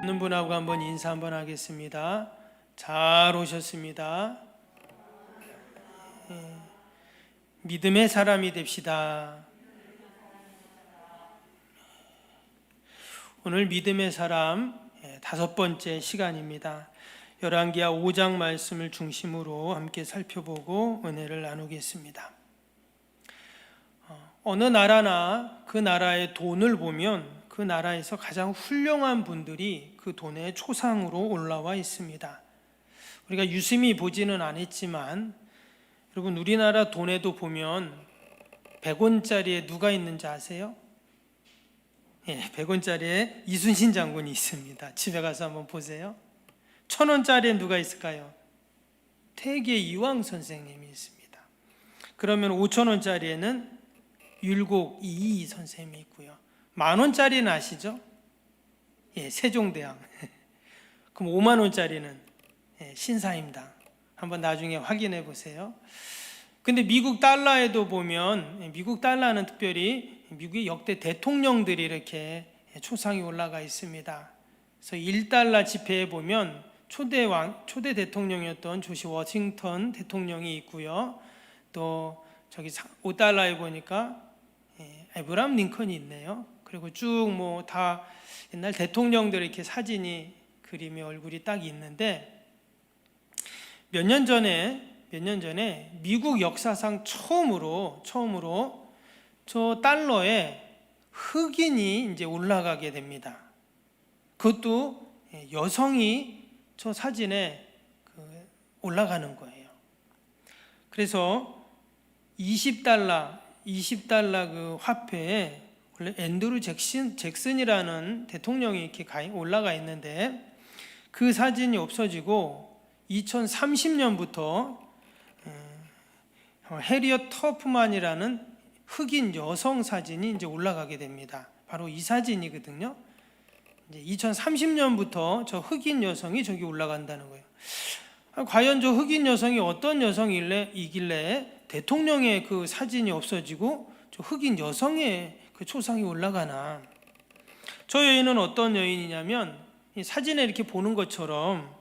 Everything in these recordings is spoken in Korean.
없는 분하고 한번 인사 한번 하겠습니다. 잘 오셨습니다. 믿음의 사람이 됩시다. 오늘 믿음의 사람 5번째 시간입니다. 열왕기하 5장 말씀을 중심으로 함께 살펴보고 은혜를 나누겠습니다. 어느 나라나 그 나라의 돈을 보면 그 나라에서 가장 훌륭한 분들이 그 돈의 초상으로 올라와 있습니다. 우리가 유심히 보지는 않았지만 여러분, 우리나라 돈에도 보면 100원짜리에 누가 있는지 아세요? 100원짜리에 이순신 장군이 있습니다. 집에 가서 한번 보세요. 1000원짜리에 누가 있을까요? 태계 이황 선생님이 있습니다. 그러면 5000원짜리에는 율곡 이이 선생님이 있고요. 10,000원짜리는 아시죠? 세종대왕. 그럼 50,000원짜리는 신사임당. 한번 나중에 확인해 보세요. 근데 미국 달러에도 보면 미국 달러는 특별히 미국의 역대 대통령들이 이렇게 초상이 올라가 있습니다. 그래서 1달러 지폐에 보면 초대 대통령이었던 조지 워싱턴 대통령이 있고요. 또 저기 5달러에 보니까 에브라함 링컨이 있네요. 그리고 쭉 뭐 다 옛날 대통령들 이렇게 사진이 그림의 얼굴이 딱 있는데 몇 년 전에 미국 역사상 처음으로 저 달러에 흑인이 이제 올라가게 됩니다. 그것도 여성이 저 사진에 올라가는 거예요. 그래서 20달러 그 화폐에 원래 앤드루 잭슨이라는 대통령이 이렇게 올라가 있는데 그 사진이 없어지고 2030년부터 해리엇 터프만이라는 흑인 여성 사진이 이제 올라가게 됩니다. 바로 이 사진이거든요. 이제 2030년부터 저 흑인 여성이 저기 올라간다는 거예요. 과연 저 흑인 여성이 어떤 여성이길래 대통령의 그 사진이 없어지고 저 흑인 여성의 그 초상이 올라가나? 저 여인은 어떤 여인이냐면 이 사진에 이렇게 보는 것처럼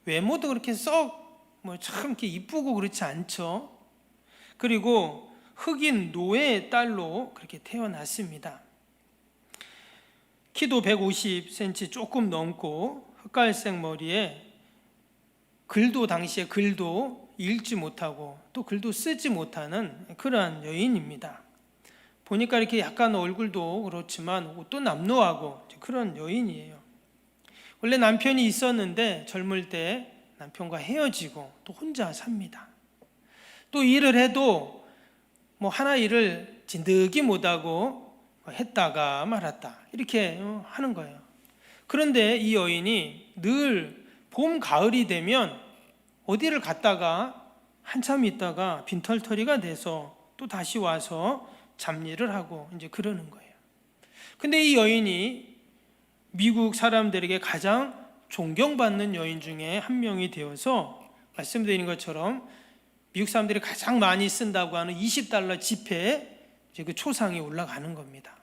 외모도 그렇게 썩 뭐 참 이렇게 이쁘고 그렇지 않죠. 그리고 흑인 노예의 딸로 그렇게 태어났습니다. 키도 150cm 조금 넘고 흑갈색 머리에 당시에 글도 읽지 못하고 또 글도 쓰지 못하는 그러한 여인입니다. 보니까 이렇게 약간 얼굴도 그렇지만 옷도 남루하고 그런 여인이에요. 원래 남편이 있었는데 젊을 때 남편과 헤어지고 또 혼자 삽니다. 또 일을 해도 뭐 하나 일을 진득이 못하고 했다가 말았다 이렇게 하는 거예요. 그런데 이 여인이 늘 봄, 가을이 되면 어디를 갔다가 한참 있다가 빈털터리가 돼서 또 다시 와서 잡일을 하고 이제 그러는 거예요. 근데 이 여인이 미국 사람들에게 가장 존경받는 여인 중에 한 명이 되어서 말씀드린 것처럼 미국 사람들이 가장 많이 쓴다고 하는 20달러 지폐에 이제 그 초상이 올라가는 겁니다.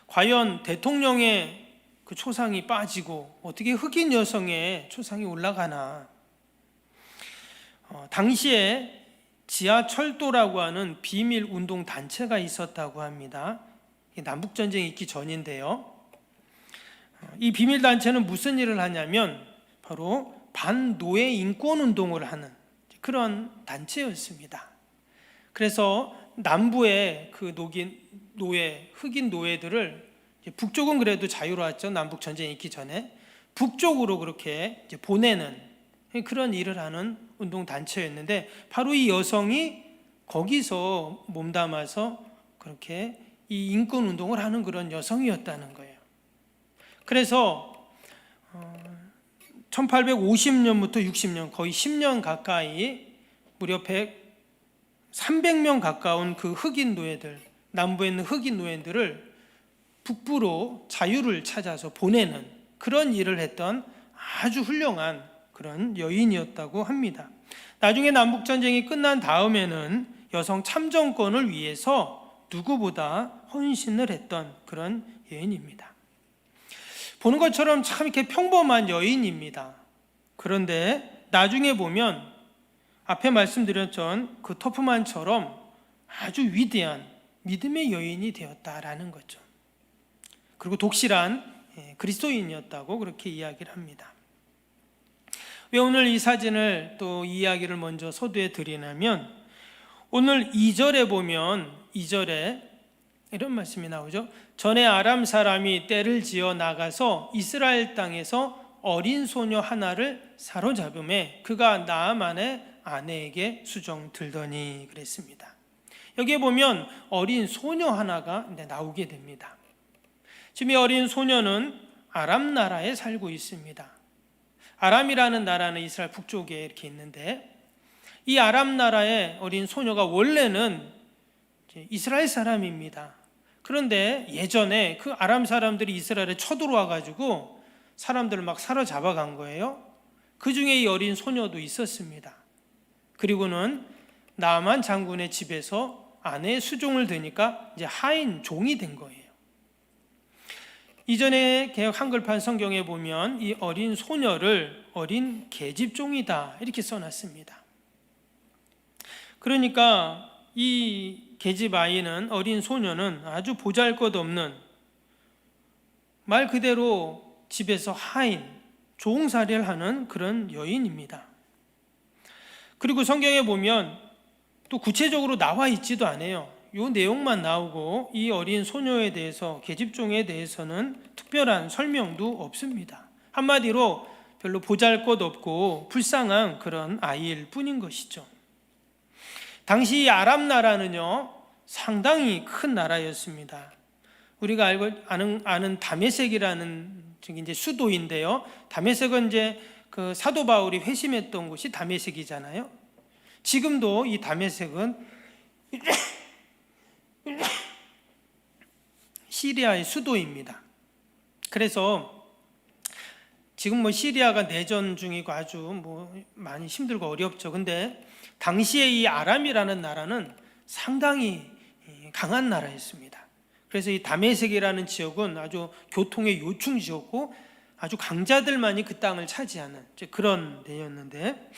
과연 대통령의 그 초상이 빠지고 어떻게 흑인 여성의 초상이 올라가나? 당시에 지하철도라고 하는 비밀 운동 단체가 있었다고 합니다. 남북전쟁이 있기 전인데요. 이 비밀 단체는 무슨 일을 하냐면 바로 반노예 인권 운동을 하는 그런 단체였습니다. 그래서 남부의 그 흑인 노예들을 북쪽은 그래도 자유로웠죠. 남북 전쟁이 있기 전에 북쪽으로 그렇게 보내는 그런 일을 하는 운동 단체였는데 바로 이 여성이 거기서 몸담아서 그렇게 이 인권 운동을 하는 그런 여성이었다는 거예요. 그래서 1850년부터 60년 거의 10년 가까이 무려 300명 가까운 그 흑인 노예들, 남부에 있는 흑인 노예들을 북부로 자유를 찾아서 보내는 그런 일을 했던 아주 훌륭한 그런 여인이었다고 합니다. 나중에 남북전쟁이 끝난 다음에는 여성 참정권을 위해서 누구보다 헌신을 했던 그런 여인입니다. 보는 것처럼 참 이렇게 평범한 여인입니다. 그런데 나중에 보면 앞에 말씀드렸던 그 토프만처럼 아주 위대한 믿음의 여인이 되었다라는 거죠. 그리고 독실한 그리스도인이었다고 그렇게 이야기를 합니다. 왜 오늘 이 사진을 또 이야기를 먼저 소두에 드리냐면 오늘 2절에 보면 2절에 이런 말씀이 나오죠. 전에 아람 사람이 떼를 지어 나가서 이스라엘 땅에서 어린 소녀 하나를 사로잡음에 그가 나아만의 아내에게 수종 들더니 그랬습니다. 여기에 보면 어린 소녀 하나가 나오게 됩니다. 지금 이 어린 소녀는 아람 나라에 살고 있습니다. 아람이라는 나라는 이스라엘 북쪽에 이렇게 있는데 이 아람 나라의 어린 소녀가 원래는 이스라엘 사람입니다. 그런데 예전에 그 아람 사람들이 이스라엘에 쳐들어와 가지고 사람들을 막 사로잡아 간 거예요. 그 중에 이 어린 소녀도 있었습니다. 그리고는 나만 장군의 집에서 아내의 수종을 드니까 이제 하인 종이 된 거예요. 이전에 개역 한글판 성경에 보면 이 어린 소녀를 어린 계집종이다 이렇게 써놨습니다. 그러니까 이 계집 아이는 어린 소녀는 아주 보잘것없는 말 그대로 집에서 하인, 종살이를 하는 그런 여인입니다. 그리고 성경에 보면 또 구체적으로 나와 있지도 않아요. 이 내용만 나오고 이 어린 소녀에 대해서 계집종에 대해서는 특별한 설명도 없습니다. 한마디로 별로 보잘것없고 불쌍한 그런 아이일 뿐인 것이죠. 당시 아람 나라는요 상당히 큰 나라였습니다. 우리가 아는 다메섹이라는 이제 수도인데요. 다메섹은 이제 그 사도 바울이 회심했던 곳이 다메섹이잖아요. 지금도 이 다메섹은 시리아의 수도입니다. 그래서 지금 시리아가 내전 중이고 아주 많이 힘들고 어렵죠. 근데 당시에 이 아람이라는 나라는 상당히 강한 나라였습니다. 그래서 이 다메섹이라는 지역은 아주 교통의 요충지였고 아주 강자들만이 그 땅을 차지하는 그런 데였는데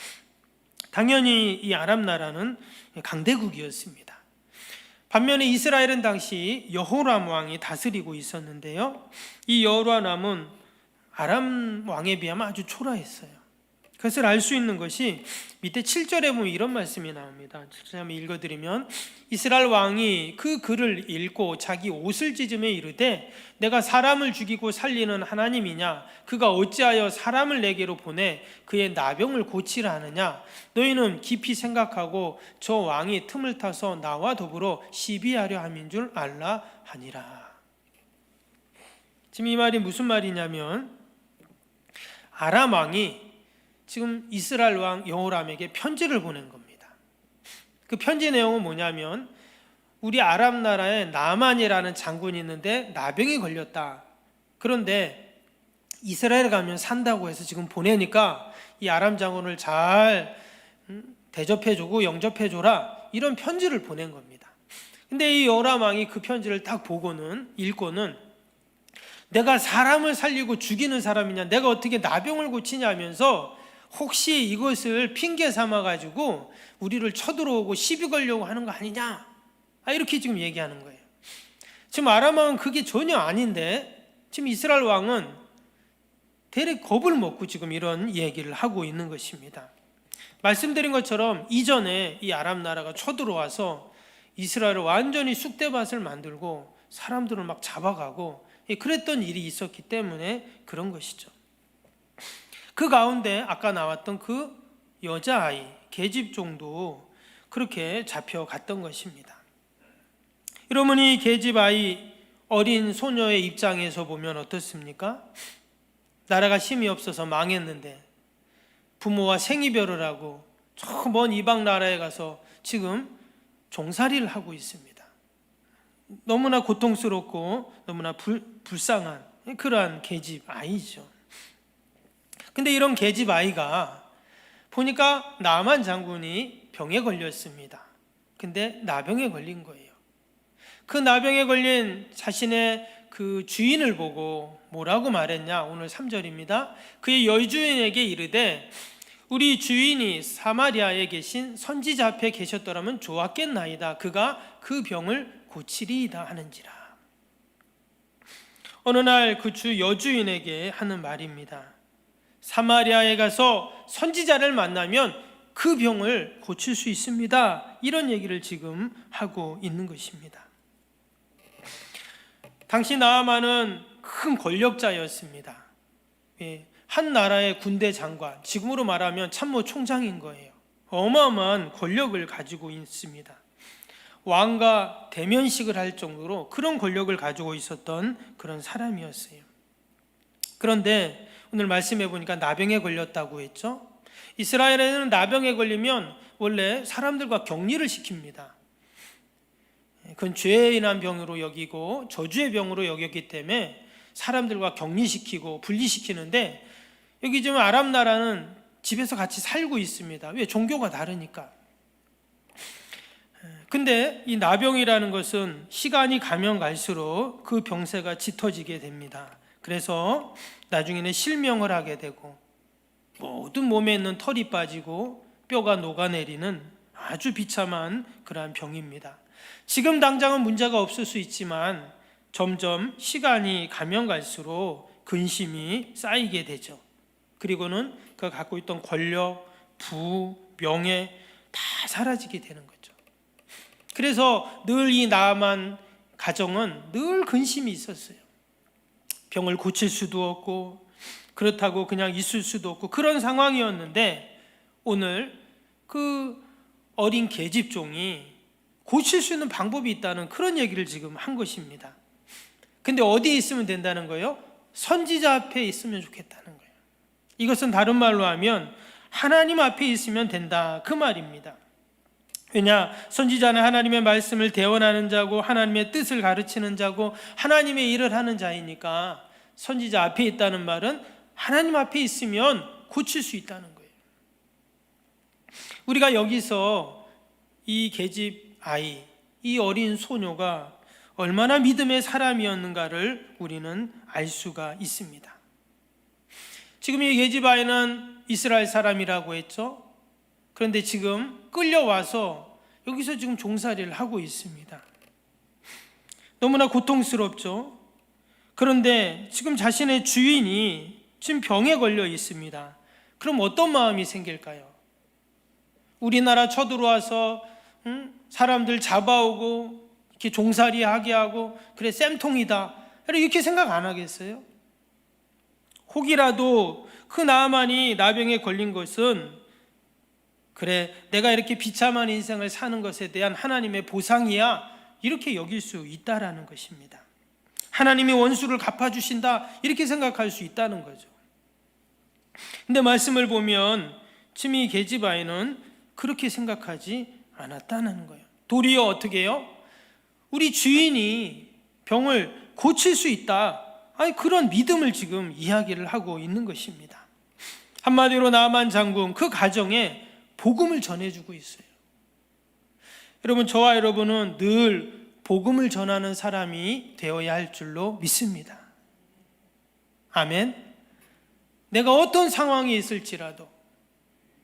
당연히 이 아람 나라는 강대국이었습니다. 반면에 이스라엘은 당시 여호람 왕이 다스리고 있었는데요. 이 여호람은 아람 왕에 비하면 아주 초라했어요. 그것을 알 수 있는 것이 밑에 7절에 보면 이런 말씀이 나옵니다. 7절 한번 읽어드리면 이스라엘 왕이 그 글을 읽고 자기 옷을 찢으며 이르되 내가 사람을 죽이고 살리는 하나님이냐 그가 어찌하여 사람을 내게로 보내 그의 나병을 고치라 하느냐 너희는 깊이 생각하고 저 왕이 틈을 타서 나와 더불어 시비하려 함인 줄 알라 하니라. 지금 이 말이 무슨 말이냐면 아람 왕이 지금 이스라엘 왕 여호람에게 편지를 보낸 겁니다. 그 편지 내용은 뭐냐면 우리 아람 나라에 나만이라는 장군이 있는데 나병이 걸렸다. 그런데 이스라엘 가면 산다고 해서 지금 보내니까 이 아람 장군을 잘 대접해주고 영접해줘라 이런 편지를 보낸 겁니다. 근데 이 여호람 왕이 그 편지를 딱 읽고는 내가 사람을 살리고 죽이는 사람이냐 내가 어떻게 나병을 고치냐 하면서 혹시 이것을 핑계 삼아가지고 우리를 쳐들어오고 시비 걸려고 하는 거 아니냐 이렇게 지금 얘기하는 거예요. 지금 아람 왕은 그게 전혀 아닌데 지금 이스라엘 왕은 대략 겁을 먹고 지금 이런 얘기를 하고 있는 것입니다. 말씀드린 것처럼 이전에 이 아람 나라가 쳐들어와서 이스라엘을 완전히 쑥대밭을 만들고 사람들을 막 잡아가고 그랬던 일이 있었기 때문에 그런 것이죠. 그 가운데 아까 나왔던 그 여자아이 계집종도 그렇게 잡혀갔던 것입니다. 여러분 이 계집아이 어린 소녀의 입장에서 보면 어떻습니까? 나라가 힘이 없어서 망했는데 부모와 생이별을 하고 저 먼 이방 나라에 가서 지금 종살이를 하고 있습니다. 너무나 고통스럽고 너무나 불쌍한 그러한 계집 아이죠. 근데 이런 계집 아이가 보니까 나만 장군이 병에 걸렸습니다. 근데 나병에 걸린 거예요. 그 나병에 걸린 자신의 그 주인을 보고 뭐라고 말했냐? 오늘 3절입니다. 그의 여주인에게 이르되 우리 주인이 사마리아에 계신 선지자 앞에 계셨더라면 좋았겠나이다. 그가 그 병을 고치리이다 하는지라. 어느 날 그 주 여주인에게 하는 말입니다. 사마리아에 가서 선지자를 만나면 그 병을 고칠 수 있습니다. 이런 얘기를 지금 하고 있는 것입니다. 당시 나아만은 큰 권력자였습니다. 한 나라의 군대 장관, 지금으로 말하면 참모 총장인 거예요. 어마어마한 권력을 가지고 있습니다. 왕과 대면식을 할 정도로 그런 권력을 가지고 있었던 그런 사람이었어요. 그런데 오늘 말씀해 보니까 나병에 걸렸다고 했죠. 이스라엘에는 나병에 걸리면 원래 사람들과 격리를 시킵니다. 그건 죄에 인한 병으로 여기고 저주의 병으로 여겼기 때문에 사람들과 격리시키고 분리시키는데, 여기 지금 아랍 나라는 집에서 같이 살고 있습니다. 왜? 종교가 다르니까. 근데 이 나병이라는 것은 시간이 가면 갈수록 그 병세가 짙어지게 됩니다. 그래서 나중에는 실명을 하게 되고 모든 몸에 있는 털이 빠지고 뼈가 녹아내리는 아주 비참한 그러한 병입니다. 지금 당장은 문제가 없을 수 있지만 점점 시간이 가면 갈수록 근심이 쌓이게 되죠. 그리고는 그가 갖고 있던 권력, 부, 명예 다 사라지게 되는 거죠. 그래서 늘 이 나아만 가정은 늘 근심이 있었어요. 병을 고칠 수도 없고 그렇다고 그냥 있을 수도 없고 그런 상황이었는데, 오늘 그 어린 계집종이 고칠 수 있는 방법이 있다는 그런 얘기를 지금 한 것입니다. 근데 어디에 있으면 된다는 거예요? 선지자 앞에 있으면 좋겠다는 거예요. 이것은 다른 말로 하면 하나님 앞에 있으면 된다, 그 말입니다. 왜냐? 선지자는 하나님의 말씀을 대언하는 자고 하나님의 뜻을 가르치는 자고 하나님의 일을 하는 자이니까 선지자 앞에 있다는 말은 하나님 앞에 있으면 고칠 수 있다는 거예요. 우리가 여기서 이 계집 아이, 이 어린 소녀가 얼마나 믿음의 사람이었는가를 우리는 알 수가 있습니다. 지금 이 계집 아이는 이스라엘 사람이라고 했죠. 그런데 지금 끌려와서 여기서 지금 종살이를 하고 있습니다. 너무나 고통스럽죠. 그런데 지금 자신의 주인이 지금 병에 걸려 있습니다. 그럼 어떤 마음이 생길까요? 우리나라 쳐들어와서 사람들 잡아오고 이렇게 종살이 하게 하고, 그래 쌤통이다, 이렇게 생각 안 하겠어요? 혹이라도 그 나아만이 나병에 걸린 것은, 그래 내가 이렇게 비참한 인생을 사는 것에 대한 하나님의 보상이야, 이렇게 여길 수 있다라는 것입니다. 하나님이 원수를 갚아주신다, 이렇게 생각할 수 있다는 거죠. 근데 말씀을 보면 지금 이 계집 아이는 그렇게 생각하지 않았다는 거예요. 도리어 어떻게 해요? 우리 주인이 병을 고칠 수 있다, 그런 믿음을 지금 이야기를 하고 있는 것입니다. 한마디로 나아만 장군 그 가정에 복음을 전해주고 있어요. 여러분, 저와 여러분은 늘 복음을 전하는 사람이 되어야 할 줄로 믿습니다. 아멘. 내가 어떤 상황에 있을지라도,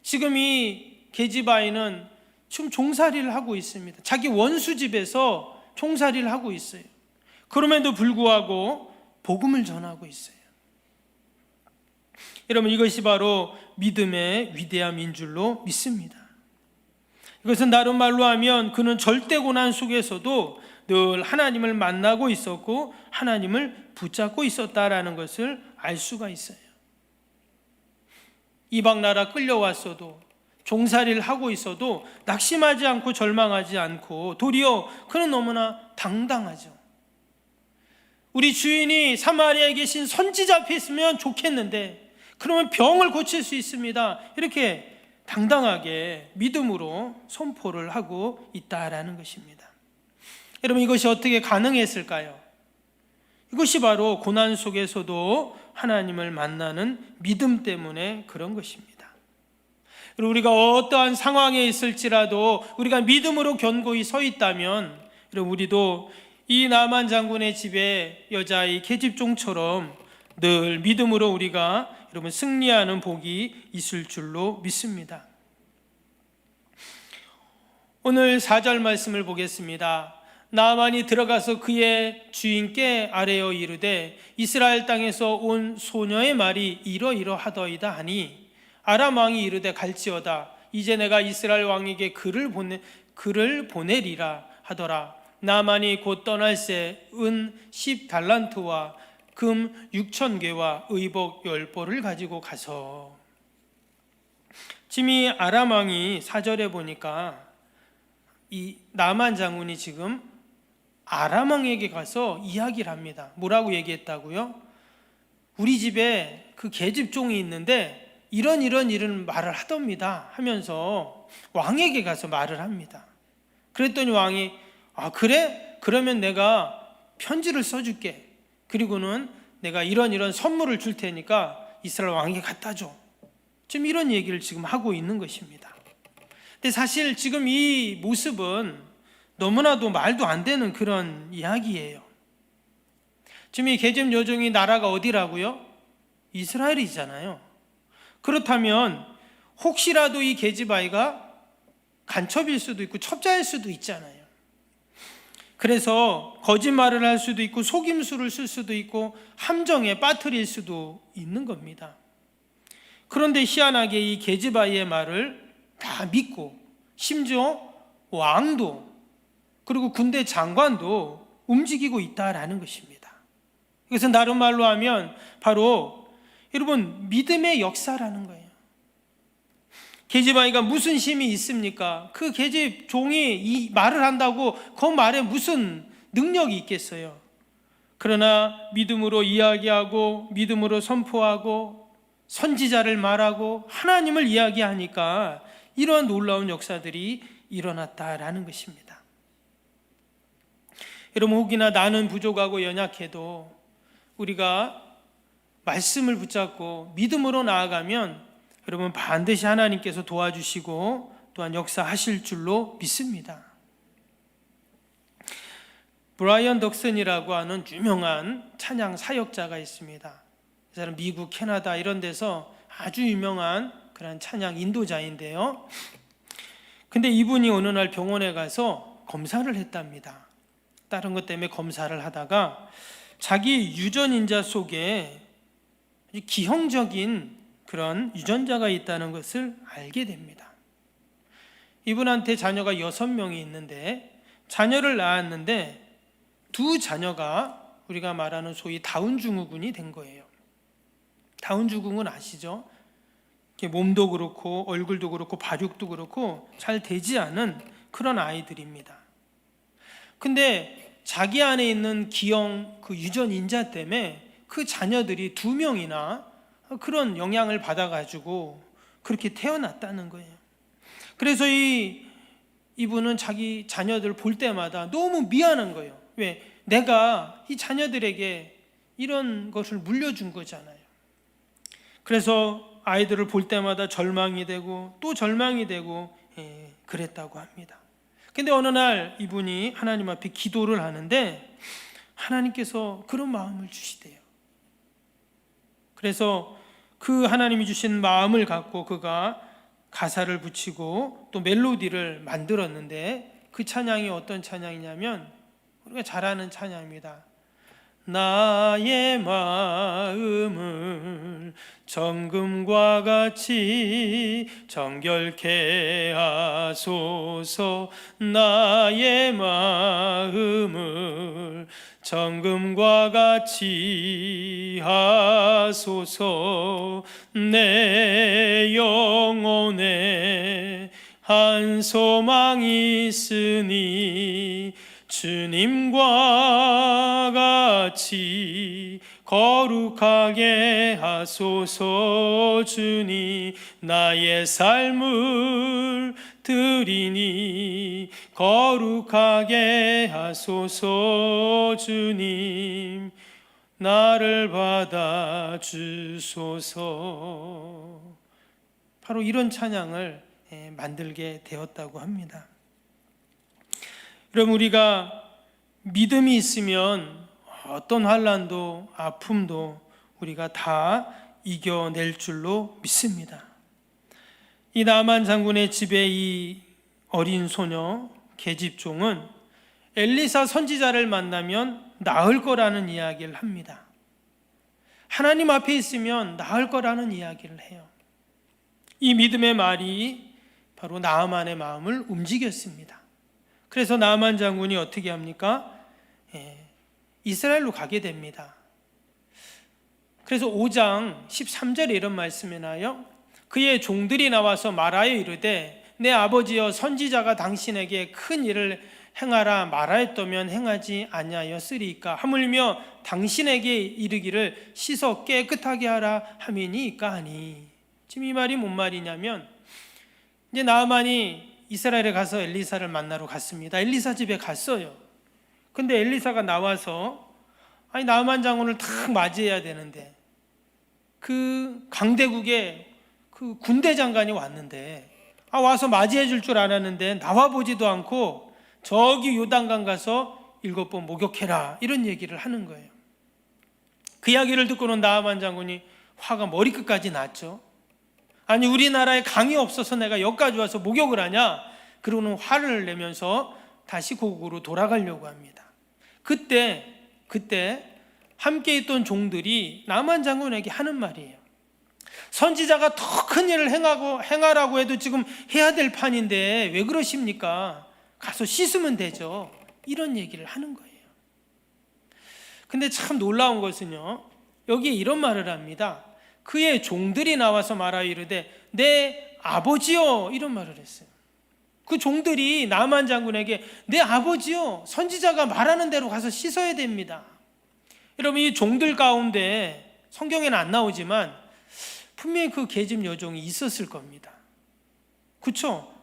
지금 이 계집 아이는 지금 종살이를 하고 있습니다. 자기 원수 집에서 종살이를 하고 있어요. 그럼에도 불구하고 복음을 전하고 있어요. 여러분, 이것이 바로 믿음의 위대함인 줄로 믿습니다. 이것은 다른 말로 하면 그는 절대 고난 속에서도 늘 하나님을 만나고 있었고 하나님을 붙잡고 있었다라는 것을 알 수가 있어요. 이방 나라 끌려왔어도, 종살이를 하고 있어도 낙심하지 않고 절망하지 않고 도리어 그는 너무나 당당하죠. 우리 주인이 사마리아에 계신 선지자 앞에 있으면 좋겠는데, 그러면 병을 고칠 수 있습니다, 이렇게 당당하게 믿음으로 선포를 하고 있다라는 것입니다. 여러분, 이것이 어떻게 가능했을까요? 이것이 바로 고난 속에서도 하나님을 만나는 믿음 때문에 그런 것입니다. 그리고 우리가 어떠한 상황에 있을지라도 우리가 믿음으로 견고히 서 있다면, 여러분, 우리도 이 나만 장군의 집에 여자아이 계집종처럼 늘 믿음으로 우리가 여러분 승리하는 복이 있을 줄로 믿습니다. 오늘 4절 말씀을 보겠습니다. 나만이 들어가서 그의 주인께 아뢰어 이르되 이스라엘 땅에서 온 소녀의 말이 이러이러하더이다 하니 아람 왕이 이르되 갈지어다. 이제 내가 이스라엘 왕에게 글을 보내리라 하더라. 나만이 곧 떠날새 은 10달란트와 금 6,000개와 의복 10벌을 가지고 가서, 지금 이 아람 왕이 4절에 보니까 이 나만 장군이 지금 아람 왕에게 가서 이야기를 합니다. 뭐라고 얘기했다고요? 우리 집에 그 계집종이 있는데 이런 말을 하답니다 하면서 왕에게 가서 말을 합니다. 그랬더니 왕이 그래? 그러면 내가 편지를 써줄게. 그리고는 내가 이런 선물을 줄 테니까 이스라엘 왕에게 갖다 줘. 지금 이런 얘기를 지금 하고 있는 것입니다. 근데 사실 지금 이 모습은 너무나도 말도 안 되는 그런 이야기예요. 지금 이 계집 여종이 나라가 어디라고요? 이스라엘이잖아요. 그렇다면 혹시라도 이 계집 아이가 간첩일 수도 있고 첩자일 수도 있잖아요. 그래서 거짓말을 할 수도 있고 속임수를 쓸 수도 있고 함정에 빠뜨릴 수도 있는 겁니다. 그런데 희한하게 이 계집 아이의 말을 다 믿고 심지어 왕도 그리고 군대 장관도 움직이고 있다라는 것입니다. 이것은 다른 말로 하면 바로 여러분 믿음의 역사라는 거예요. 계집 아이가 무슨 힘이 있습니까? 그 계집 종이 이 말을 한다고 그 말에 무슨 능력이 있겠어요? 그러나 믿음으로 이야기하고 믿음으로 선포하고 선지자를 말하고 하나님을 이야기하니까 이러한 놀라운 역사들이 일어났다라는 것입니다. 여러분, 혹이나 나는 부족하고 연약해도 우리가 말씀을 붙잡고 믿음으로 나아가면 여러분 반드시 하나님께서 도와주시고 또한 역사하실 줄로 믿습니다. 브라이언 덕슨이라고 하는 유명한 찬양 사역자가 있습니다. 이 사람 미국, 캐나다 이런 데서 아주 유명한 그런 찬양 인도자인데요. 근데 이분이 어느 날 병원에 가서 검사를 했답니다. 다른 것 때문에 검사를 하다가 자기 유전인자 속에 기형적인 그런 유전자가 있다는 것을 알게 됩니다. 이분한테 자녀가 6명이 있는데 자녀를 낳았는데 두 자녀가 우리가 말하는 소위 다운 증후군이 된 거예요. 다운 증후군 아시죠? 몸도 그렇고 얼굴도 그렇고 발육도 그렇고 잘 되지 않은 그런 아이들입니다. 근데 자기 안에 있는 기형 그 유전인자 때문에 그 자녀들이 2명이나 그런 영향을 받아가지고 그렇게 태어났다는 거예요. 그래서 이분은 자기 자녀들 볼 때마다 너무 미안한 거예요. 왜? 내가 이 자녀들에게 이런 것을 물려준 거잖아요. 그래서 아이들을 볼 때마다 절망이 되고 또 절망이 되고 그랬다고 합니다. 근데 어느 날 이분이 하나님 앞에 기도를 하는데 하나님께서 그런 마음을 주시대요. 그래서 그 하나님이 주신 마음을 갖고 그가 가사를 붙이고 또 멜로디를 만들었는데 그 찬양이 어떤 찬양이냐면 우리가 잘 아는 찬양입니다. 나의 마음을 정금과 같이 정결케 하소서. 나의 마음을 정금과 같이 하소서. 내 영혼에 한 소망이 있으니 주님과 같이 거룩하게 하소서. 주님, 나의 삶을 드리니 거룩하게 하소서. 주님, 나를 받아주소서. 바로 이런 찬양을 만들게 되었다고 합니다. 여러분, 우리가 믿음이 있으면 어떤 환난도 아픔도 우리가 다 이겨낼 줄로 믿습니다. 이 나만 장군의 집에 이 어린 소녀 계집종은 엘리사 선지자를 만나면 나을 거라는 이야기를 합니다. 하나님 앞에 있으면 나을 거라는 이야기를 해요. 이 믿음의 말이 바로 나아만의 마음을 움직였습니다. 그래서 나아만 장군이 어떻게 합니까? 이스라엘로 가게 됩니다. 그래서 5장 13절에 이런 말씀이 나요. 그의 종들이 나와서 말하여 이르되 내 아버지여 선지자가 당신에게 큰 일을 행하라 말하였다면 행하지 아니하였으리이까 하물며 당신에게 이르기를 씻어 깨끗하게 하라 함이니까 하니. 지금 이 말이 뭔 말이냐면 이제 나아만이 이스라엘에 가서 엘리사를 만나러 갔습니다. 엘리사 집에 갔어요. 근데 엘리사가 나와서 나아만 장군을 탁 맞이해야 되는데 그 강대국의 그 군대 장관이 왔는데 와서 맞이해 줄 줄 알았는데 나와 보지도 않고 저기 요단강 가서 7번 목욕해라 이런 얘기를 하는 거예요. 그 이야기를 듣고는 나아만 장군이 화가 머리끝까지 났죠. 아니 우리나라에 강이 없어서 내가 여기까지 와서 목욕을 하냐? 그러고는 화를 내면서 다시 고국으로 돌아가려고 합니다. 그때 함께 있던 종들이 나아만 장군에게 하는 말이에요. 선지자가 더 큰 일을 행하라고 해도 지금 해야 될 판인데 왜 그러십니까? 가서 씻으면 되죠. 이런 얘기를 하는 거예요. 근데 참 놀라운 것은요, 여기에 이런 말을 합니다. 그의 종들이 나와서 말하여 이르되 내 아버지요 이런 말을 했어요. 그 종들이 나아만 장군에게 내 아버지요 선지자가 말하는 대로 가서 씻어야 됩니다. 여러분 이 종들 가운데 성경에는 안 나오지만 분명히 그 계집 여종이 있었을 겁니다. 그렇죠?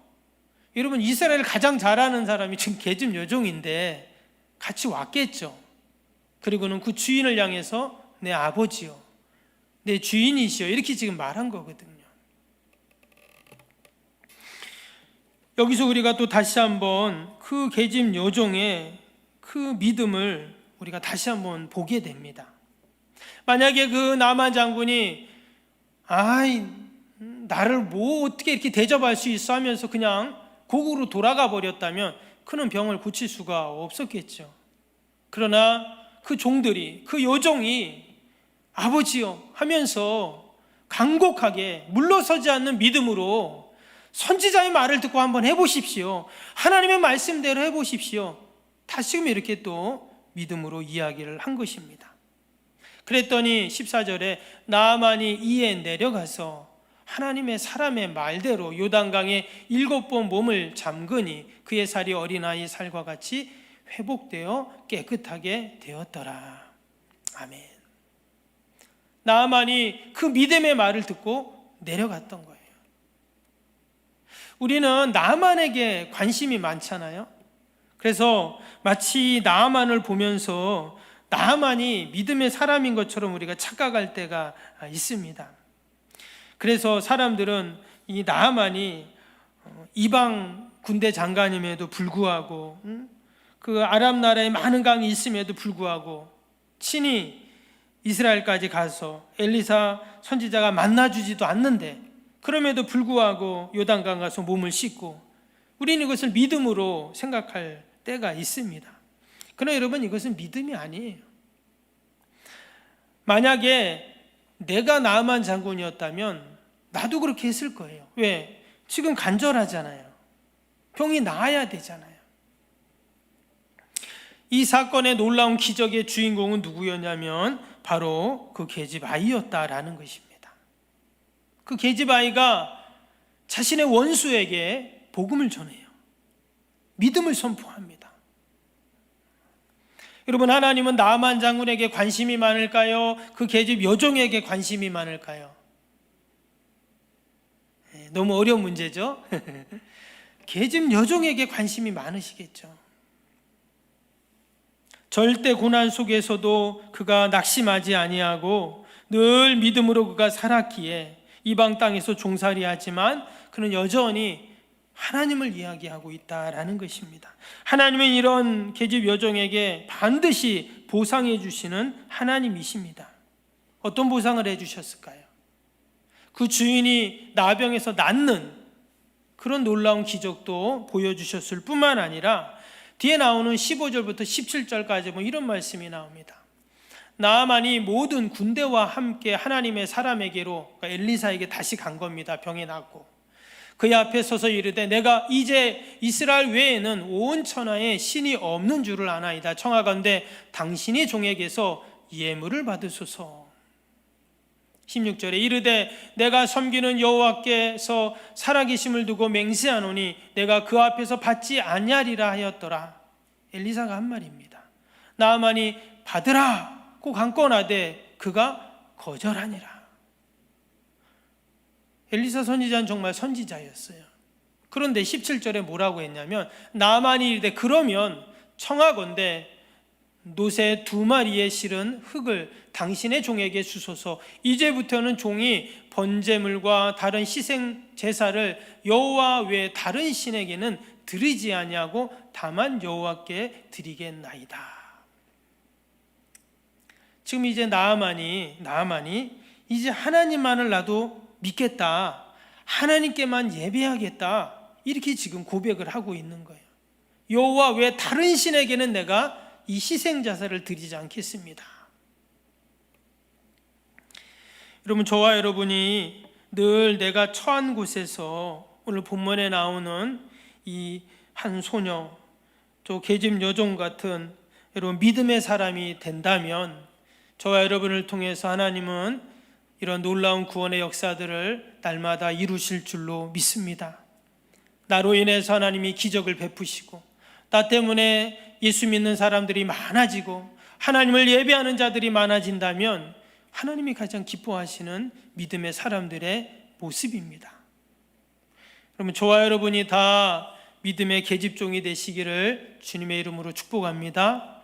여러분 이스라엘 가장 잘하는 사람이 지금 계집 여종인데 같이 왔겠죠. 그리고는 그 주인을 향해서 내 아버지요 내 주인이시여 이렇게 지금 말한 거거든요. 여기서 우리가 또 다시 한번 그 계집 여종의 그 믿음을 우리가 다시 한번 보게 됩니다. 만약에 그 나아만 장군이 나를 뭐 어떻게 이렇게 대접할 수 있어 하면서 그냥 고국으로 돌아가 버렸다면 그는 병을 고칠 수가 없었겠죠. 그러나 그 종들이 그 여종이 아버지요 하면서 간곡하게 물러서지 않는 믿음으로 선지자의 말을 듣고 한번 해보십시오. 하나님의 말씀대로 해보십시오. 다시금 이렇게 또 믿음으로 이야기를 한 것입니다. 그랬더니 14절에 나아만이 이에 내려가서 하나님의 사람의 말대로 요단강에 7번 몸을 잠그니 그의 살이 어린아이 살과 같이 회복되어 깨끗하게 되었더라. 아멘. 나아만이 그 믿음의 말을 듣고 내려갔던 거예요. 우리는 나아만에게 관심이 많잖아요. 그래서 마치 나아만을 보면서 나아만이 믿음의 사람인 것처럼 우리가 착각할 때가 있습니다. 그래서 사람들은 이 나아만이 이방 군대 장관임에도 불구하고 그 아람 나라에 많은 강이 있음에도 불구하고 친히 이스라엘까지 가서 엘리사 선지자가 만나주지도 않는데 그럼에도 불구하고 요단강 가서 몸을 씻고 우리는 이것을 믿음으로 생각할 때가 있습니다. 그러나 여러분 이것은 믿음이 아니에요. 만약에 내가 나아만 장군이었다면 나도 그렇게 했을 거예요. 왜? 지금 간절하잖아요. 병이 나아야 되잖아요. 이 사건의 놀라운 기적의 주인공은 누구였냐면 바로 그 계집 아이였다라는 것입니다. 그 계집 아이가 자신의 원수에게 복음을 전해요. 믿음을 선포합니다. 여러분 하나님은 나아만 장군에게 관심이 많을까요? 그 계집 여종에게 관심이 많을까요? 너무 어려운 문제죠? 계집 여종에게 관심이 많으시겠죠. 절대 고난 속에서도 그가 낙심하지 아니하고 늘 믿음으로 그가 살았기에 이방 땅에서 종살이하지만 그는 여전히 하나님을 이야기하고 있다라는 것입니다. 하나님은 이런 계집 여종에게 반드시 보상해 주시는 하나님이십니다. 어떤 보상을 해 주셨을까요? 그 주인이 나병에서 낫는 그런 놀라운 기적도 보여주셨을 뿐만 아니라 뒤에 나오는 15절부터 17절까지 이런 말씀이 나옵니다. 나아만이 모든 군대와 함께 하나님의 사람에게로, 그러니까 엘리사에게 다시 간 겁니다. 병이 낫고 그의 앞에 서서 이르되 내가 이제 이스라엘 외에는 온 천하에 신이 없는 줄을 아나이다. 청하건대 당신이 종에게서 예물을 받으소서. 16절에 이르되 내가 섬기는 여호와께서 살아계심을 두고 맹세하노니 내가 그 앞에서 받지 아니하리라 하였더라. 엘리사가 한 말입니다. 나아만이 받으라 고 간권하되 그가 거절하니라. 엘리사 선지자는 정말 선지자였어요. 그런데 17절에 뭐라고 했냐면 나아만이 이르되 그러면 청하건대 노새 2마리의 실은 흙을 당신의 종에게 주소서. 이제부터는 종이 번제물과 다른 희생 제사를 여호와 외 다른 신에게는 드리지 아니하고 다만 여호와께 드리겠나이다. 지금 이제 나아만이 이제 하나님만을 나도 믿겠다, 하나님께만 예배하겠다, 이렇게 지금 고백을 하고 있는 거예요. 여호와 외 다른 신에게는 내가 이 희생 제사를 드리지 않겠습니다. 여러분, 저와 여러분이 늘 내가 처한 곳에서 오늘 본문에 나오는 이 한 소녀, 또 계집 여종 같은 여러분 믿음의 사람이 된다면 저와 여러분을 통해서 하나님은 이런 놀라운 구원의 역사들을 날마다 이루실 줄로 믿습니다. 나로 인해서 하나님이 기적을 베푸시고 나 때문에 예수 믿는 사람들이 많아지고 하나님을 예배하는 자들이 많아진다면 하나님이 가장 기뻐하시는 믿음의 사람들의 모습입니다. 그러면 저와 여러분이 다 믿음의 계집종이 되시기를 주님의 이름으로 축복합니다.